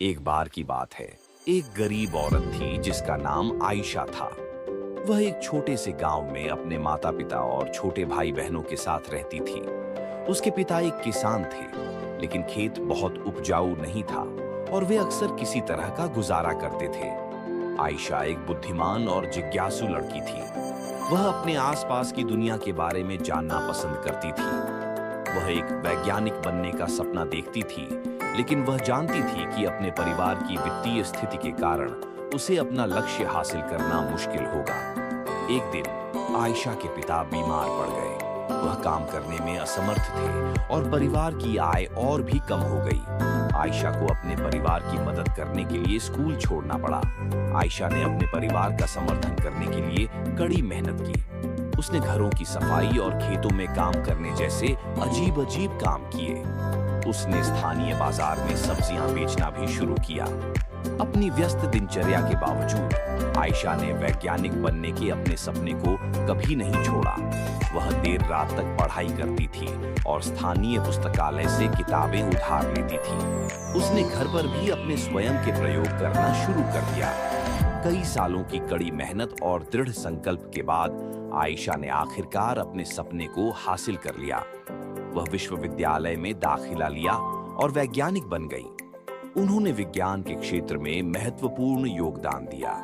एक बार की बात है। एक गरीब औरत थी जिसका नाम आयशा था। वह एक छोटे से गांव में अपने माता पिता और छोटे भाई बहनों के साथ रहती थी। उसके पिता एक किसान थे, लेकिन खेत बहुत उपजाऊ नहीं था और वे अक्सर किसी तरह का गुजारा करते थे। आयशा एक बुद्धिमान और जिज्ञासु लड़की थी। वह अपने आसपास की दुनिया के बारे में जानना पसंद करती थी। वह एक वैज्ञानिक बनने का सपना देखती थी, लेकिन वह जानती थी कि अपने परिवार की वित्तीय स्थिति के कारण उसे अपना लक्ष्य हासिल करना मुश्किल होगा। एक दिन आयशा के पिता बीमार पड़ गए। वह काम करने में असमर्थ थे और परिवार की आय और भी कम हो गई। आयशा को अपने परिवार की मदद करने के लिए स्कूल छोड़ना पड़ा। आयशा ने अपने परिवार का समर्थन करने के लिए कड़ी मेहनत की। उसने घरों की सफाई और खेतों में काम करने जैसे अजीब-अजीब काम किए। उसने स्थानीय बाजार में सब्जियां बेचना भी शुरू किया। अपनी व्यस्त दिनचर्या के बावजूद आयशा ने वैज्ञानिक बनने के अपने सपने को कभी नहीं छोड़ा। वह देर रात तक पढ़ाई करती थी और स्थानीय पुस्तकालय से किताबें उधार लेती थी। उसने घर पर भी अपने स्वयं के प्रयोग करना शुरू कर दिया। कई सालों की कड़ी मेहनत और दृढ़ संकल्प के बाद आयशा ने आखिरकार अपने सपने को हासिल कर लिया। वह विश्वविद्यालय में दाखिला लिया और वैज्ञानिक बन गई। उन्होंने विज्ञान के क्षेत्र में महत्वपूर्ण योगदान दिया।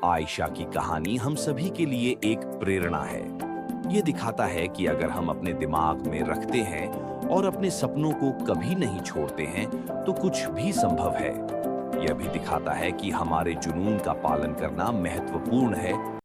आयशा की कहानी हम सभी के लिए एक प्रेरणा है। ये दिखाता है कि अगर हम अपने दिमाग में रखते हैं और अपने सपनों को कभी नहीं छोड़ते हैं, तो कुछ भी संभव है। यह भी दिखाता है कि हमारे जुनून का पालन करना महत्वपूर्ण है